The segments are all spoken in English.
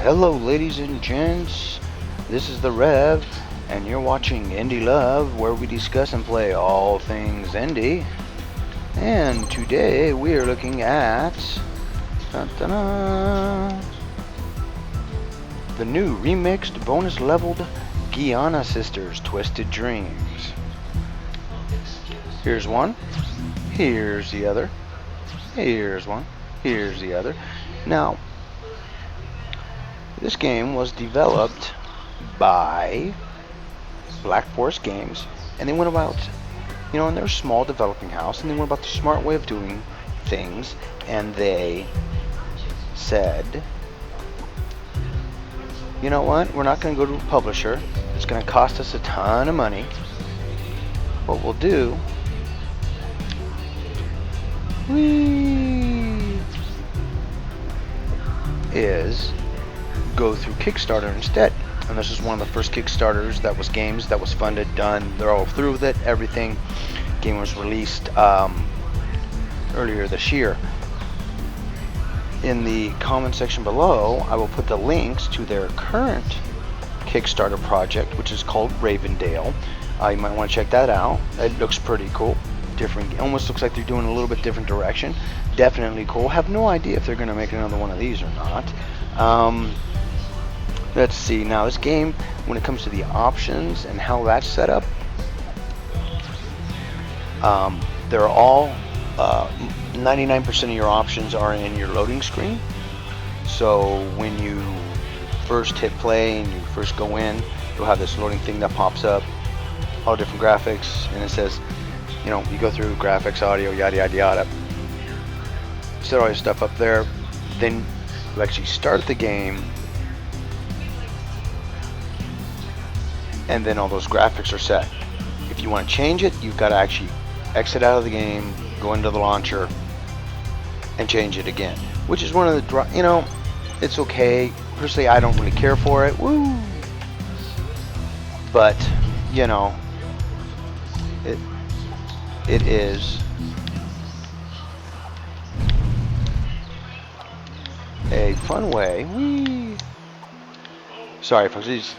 Hello ladies and gents, this is the Rev, and you're watching Indie Love, where we discuss and play all things indie. And today we are looking at the new remixed bonus leveled Giana Sisters Twisted Dreams. Here's one, here's the other, here's one, here's the other. Now, this game was developed by Black Forest Games, and they went about, in their small developing house, and they went about the smart way of doing things, and they said, you know what, we're not going to go to a publisher, it's going to cost us a ton of money. What we'll do is go through Kickstarter instead. And this is one of the first Kickstarters that was games that was funded, done. They're all through with it, everything. Game was released earlier this year. In the comment section below, I will put the links to their current Kickstarter project, which is called Ravendale. You might want to check that out. It looks pretty cool. Different, almost looks like they're doing a little bit different direction. Definitely cool. Have no idea if they're going to make another one of these or not. Let's see. Now, this game, when it comes to the options and how that's set up, they're all 99% of your options are in your loading screen. So when you first hit play and you first go in, you'll have this loading thing that pops up, all different graphics, and it says, you go through graphics, audio, yada yada yada. Set all your stuff up there. Then you actually start the game, and then all those graphics are set. If you want to change it, you've got to actually exit out of the game, go into the launcher, and change it again. Which is one of the, it's okay. Personally, I don't really care for it. Woo! But, it is a fun way. Whee! Sorry, folks.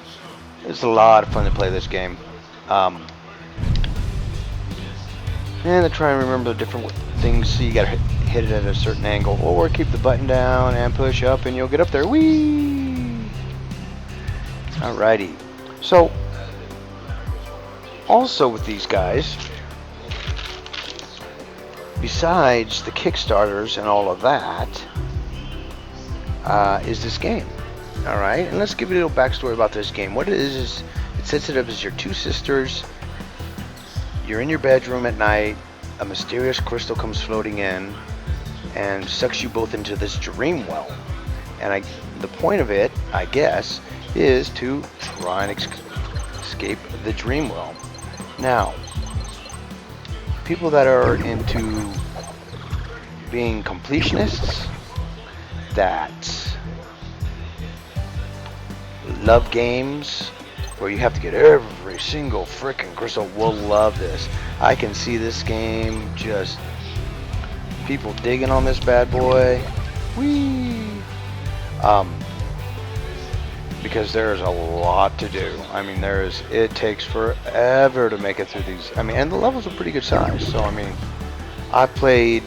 It's a lot of fun to play this game. And to try and remember the different things, so you gotta hit it at a certain angle, or keep the button down and push up, and you'll get up there. Whee! Alrighty. So, also with these guys, besides the Kickstarters and all of that, is this game. Alright, and let's give you a little backstory about this game. What it is it sets it up as your two sisters. You're in your bedroom at night. A mysterious crystal comes floating in and sucks you both into this dream well. And the point of it, I guess, is to try and escape the dream well. Now, people that are into being completionists, that love games where you have to get every single frickin' crystal, will love this. I can see this game, just people digging on this bad boy. Whee! Because there's a lot to do. I mean, it takes forever to make it through these. I mean, and the levels are pretty good size. So, I mean, I've played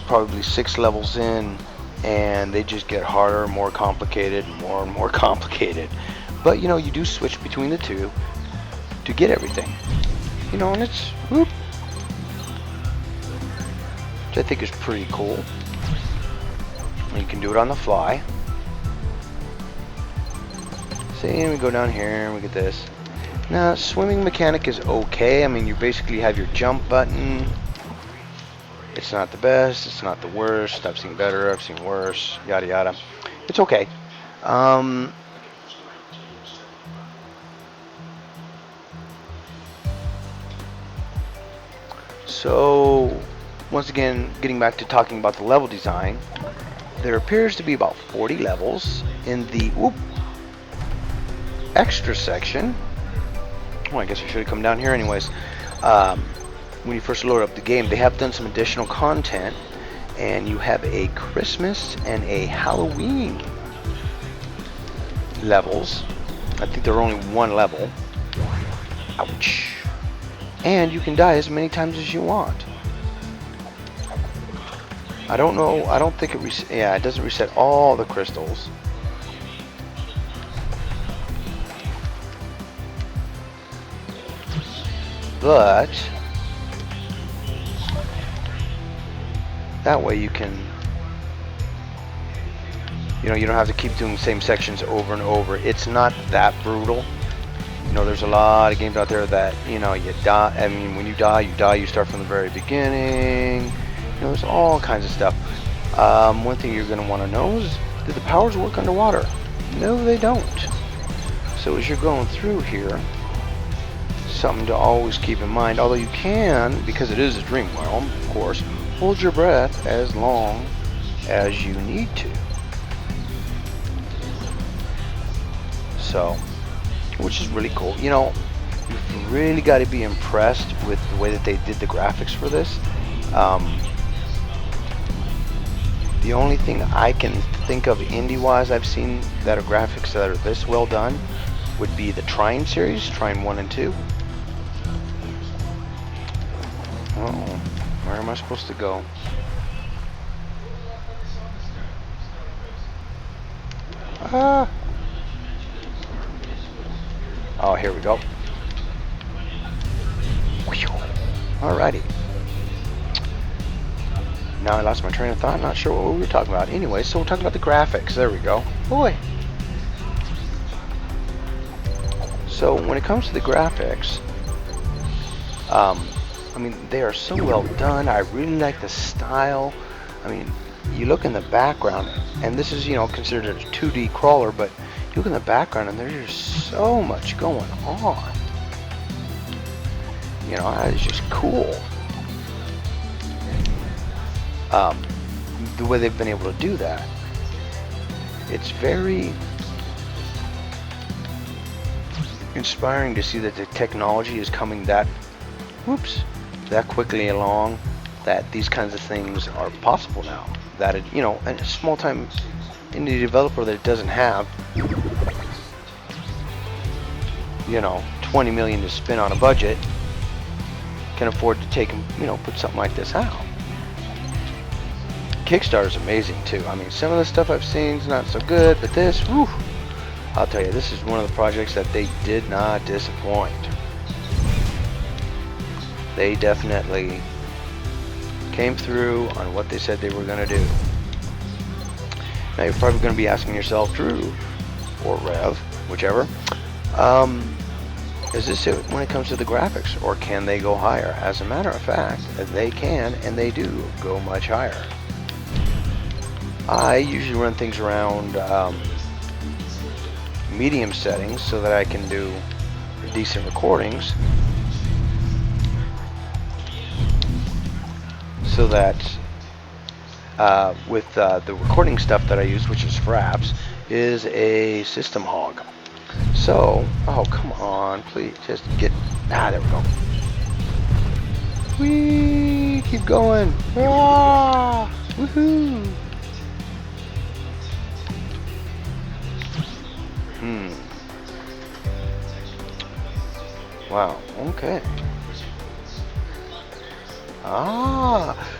probably 6 levels in, and they just get harder, more complicated, and more complicated. But, you do switch between the two to get everything. And it's, whoop, which I think is pretty cool. And you can do it on the fly. See, we go down here and we get this. Now, swimming mechanic is okay. I mean, you basically have your jump button. It's not the best, it's not the worst. I've seen better, I've seen worse, yada yada. It's okay. So, once again, getting back to talking about the level design, there appears to be about 40 levels in the extra section. I guess I should have come down here anyways. When you first load up the game, they have done some additional content, and you have a Christmas and a Halloween levels. I think there are only one level. Ouch. And you can die as many times as you want. I don't know. I don't think it yeah, it doesn't reset all the crystals. But that way you can, you know, you don't have to keep doing the same sections over and over. It's not that brutal. You know, there's a lot of games out there that, you know, you die. I mean, when you die, you start from the very beginning. You know, there's all kinds of stuff. One thing you're going to want to know is, do the powers work underwater? No, they don't. So as you're going through here, something to always keep in mind, although you can, because it is a dream realm, of course, hold your breath as long as you need to. So, which is really cool. You know, you've really got to be impressed with the way that they did the graphics for this. The only thing I can think of indie-wise I've seen that are graphics that are this well done would be the Trine series, Trine 1 and 2. Uh-oh, where am I supposed to go? Ah! Oh, here we go. Alrighty. Now I lost my train of thought, not sure what we were talking about. Anyway, so we're talking about the graphics. There we go. Boy. So when it comes to the graphics, I mean, they are so well done. I really like the style. I mean, you look in the background, and this is, you know, considered a 2D crawler, but you look in the background and there's just so much going on. You know, that is just cool. The way they've been able to do that. It's very inspiring to see that the technology is coming that quickly along, that these kinds of things are possible now. That it, you know, a small time indie developer that doesn't have, you know, 20 million to spend on a budget can afford to take, you know, put something like this out. Kickstarter is amazing too. I mean, some of the stuff I've seen is not so good, but this, whew, I'll tell you, this is one of the projects that they did not disappoint. They definitely came through on what they said they were going to do. Now you're probably going to be asking yourself, Drew, or Rev, whichever, is this it when it comes to the graphics, or can they go higher? As a matter of fact, they can, and they do go much higher. I usually run things around medium settings so that I can do decent recordings, so that with the recording stuff that I use, which is Fraps, is a system hog. So, oh come on, please just get, there we go. Whee, keep going. Ah, woohoo. Wow, okay.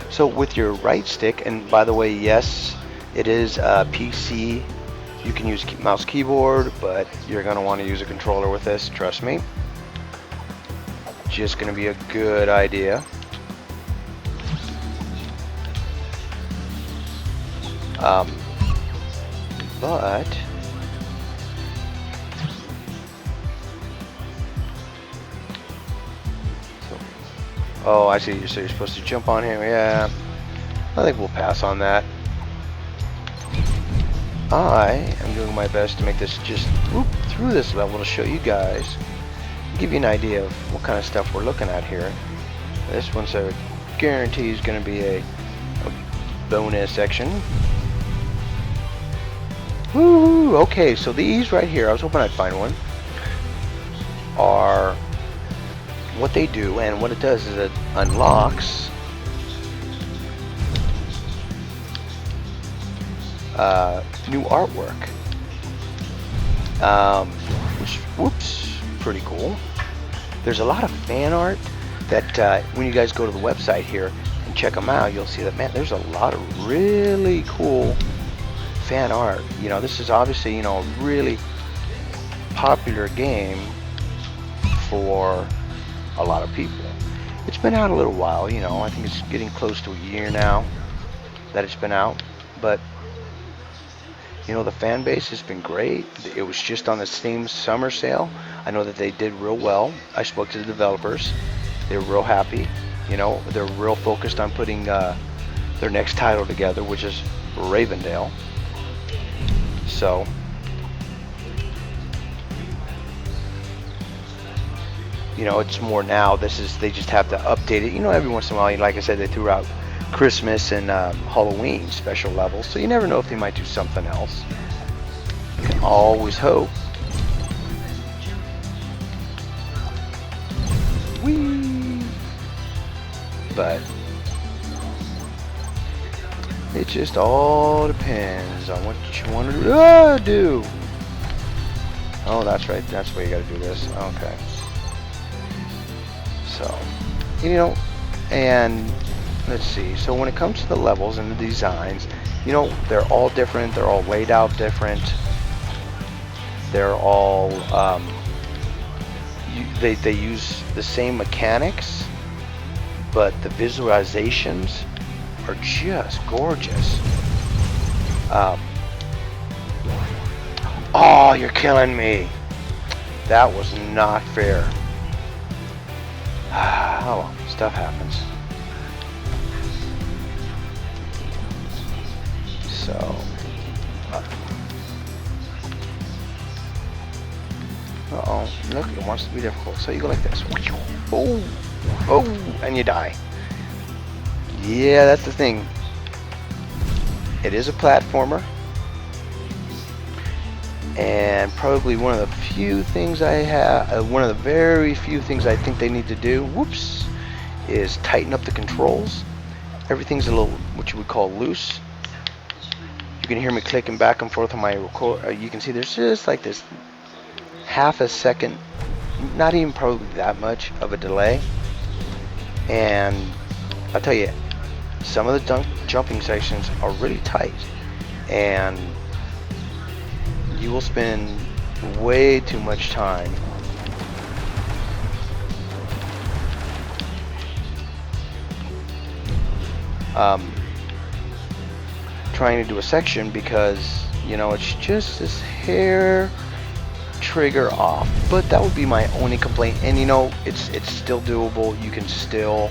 So with your right stick, and by the way, yes, it is PC. You can use mouse keyboard, but you're going to want to use a controller with this, trust me. Just going to be a good idea. But oh, I see. So you're supposed to jump on him. Yeah, I think we'll pass on that. I am doing my best to make this just whoop through this level to show you guys, give you an idea of what kind of stuff we're looking at here. This one's a guarantee is going to be a bonus section. Woo! Okay, so these right here, I was hoping I'd find one, are what they do, and what it does is it unlocks new artwork. which, whoops, pretty cool. There's a lot of fan art that when you guys go to the website here and check them out, you'll see that, man, there's a lot of really cool fan art. You know, this is obviously, you know, a really popular game for a lot of people. It's been out a little while, you know, I think it's getting close to a year now that it's been out, but you know, the fan base has been great. It was just on the Steam summer sale. I know that they did real well. I spoke to the developers. They were real happy. You know, they're real focused on putting their next title together, which is Ravendale. So, you know, it's more now. They just have to update it. You know, every once in a while, like I said, they threw out Christmas and Halloween special levels, so you never know if they might do something else. You can always hope. Whee! But it just all depends on what you want to do. Oh, that's right. That's where you got to do this. Okay. So, you know, and let's see. So when it comes to the levels and the designs, you know, they're all different. They're all laid out different. They're all they use the same mechanics, but the visualizations are just gorgeous. Oh, you're killing me. That was not fair. Oh well, stuff happens. So, uh-oh, look, it wants to be difficult. So you go like this. Oh, oh, and you die. Yeah, that's the thing. It is a platformer. And probably one of the few things I have, one of the very few things I think they need to do, whoops, is tighten up the controls. Everything's a little, what you would call loose. You can hear me clicking back and forth on my record. You can see there's just like this half a second, not even probably that much of a delay. And I'll tell you, some of the jumping sections are really tight, and you will spend way too much time trying to do a section because, you know, it's just this hair trigger off. But that would be my only complaint. And you know, it's still doable. You can still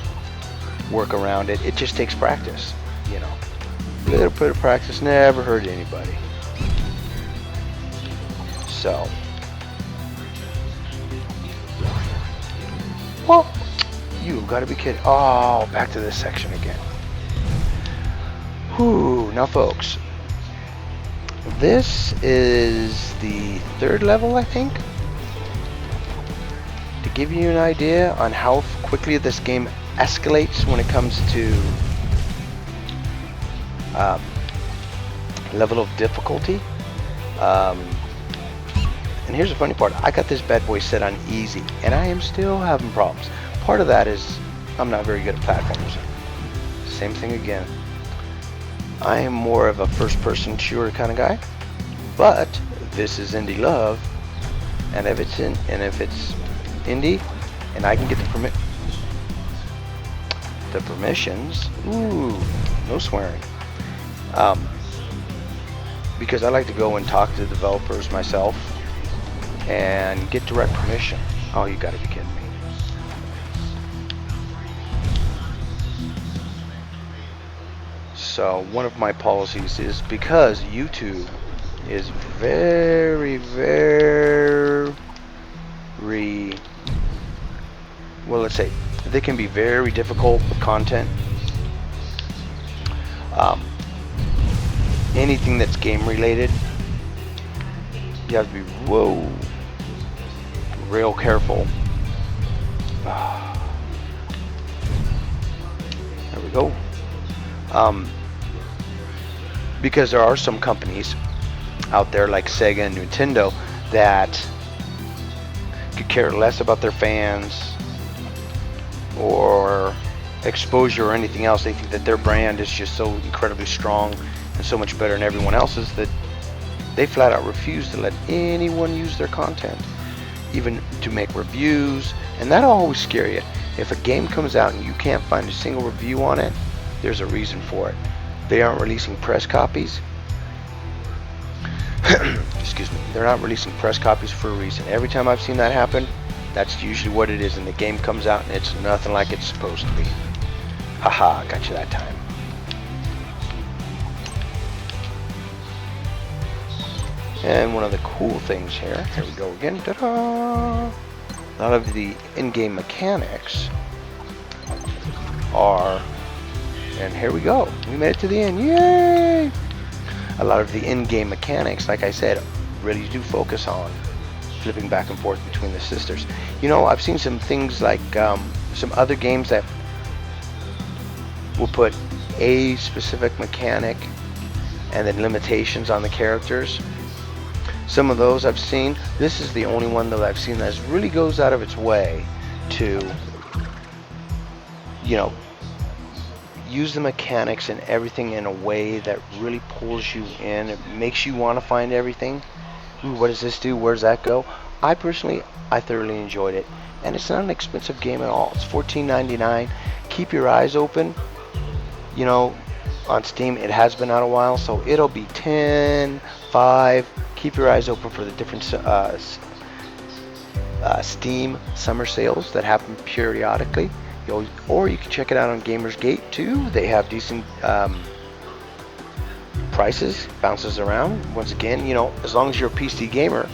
work around it. It just takes practice, you know. A little bit of practice never hurt anybody. So, well, you gotta be kidding. Oh, back to this section again. Whew, now folks, this is the third level, I think. To give you an idea on how quickly this game escalates when it comes to level of difficulty. And here's the funny part, I got this bad boy set on easy, and I am still having problems. Part of that is I'm not very good at platformers. Same thing again. I am more of a first-person shooter kind of guy, but this is indie love, and if it's indie, and I can get the permissions, ooh, no swearing. Because I like to go and talk to the developers myself and get direct permission. Oh, you gotta be kidding me. So one of my policies is, because YouTube is very, very, well, let's say they can be very difficult with content. Anything that's game related, you have to be real careful. There we go. Because there are some companies out there like Sega and Nintendo that could care less about their fans or exposure or anything else. They think that their brand is just so incredibly strong and so much better than everyone else's that they flat out refuse to let anyone use their content, even to make reviews. And that'll always scare you. If a game comes out and you can't find a single review on it, there's a reason for it. They aren't releasing press copies. Excuse me. They're not releasing press copies for a reason. Every time I've seen that happen, that's usually what it is, and the game comes out and it's nothing like it's supposed to be. Haha, got you that time. And one of the cool things here we go again, ta-da! A lot of the in-game mechanics are, and here we go, we made it to the end, yay! A lot of the in-game mechanics, like I said, really do focus on flipping back and forth between the sisters. You know, I've seen some things like some other games that will put a specific mechanic and then limitations on the characters. Some of those I've seen. This is the only one that I've seen that really goes out of its way to, you know, use the mechanics and everything in a way that really pulls you in. It makes you want to find everything. Ooh, what does this do? Where does that go? I thoroughly enjoyed it, and it's not an expensive game at all. It's $14.99. Keep your eyes open. You know, on Steam it has been out a while, so it'll be 10, 5. Keep your eyes open for the different Steam summer sales that happen periodically. Or you can check it out on Gamersgate too. They have decent prices, bounces around. Once again, you know, as long as you're a PC gamer,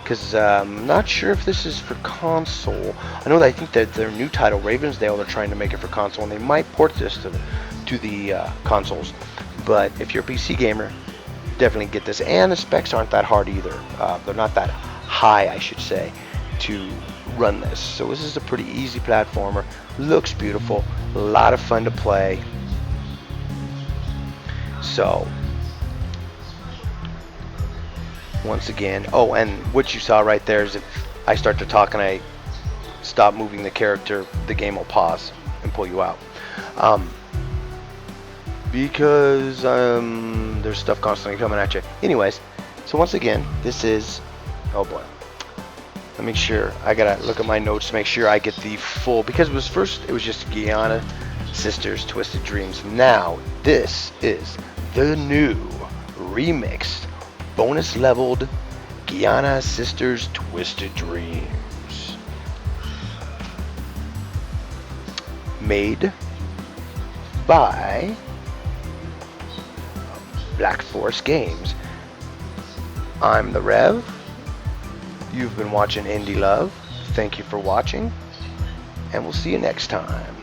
because I'm not sure if this is for console. I know that I think that their new title, Ravensdale, they're trying to make it for console, and they might port this to the consoles. But if you're a PC gamer, definitely get this. And the specs aren't that hard either. They're not that high, I should say, to run this. So this is a pretty easy platformer. Looks beautiful, a lot of fun to play. So once again, oh, and what you saw right there is if I start to talk and I stop moving the character, the game will pause and pull you out. Because there's stuff constantly coming at you. Anyways, so once again, this is, oh boy, let me make sure, I gotta look at my notes to make sure I get the full, because it was just Giana Sisters Twisted Dreams. Now this is the new remixed bonus leveled Giana Sisters Twisted Dreams, made by Black Forest Games. I'm the Rev. You've been watching Indie Love. Thank you for watching, and we'll see you next time.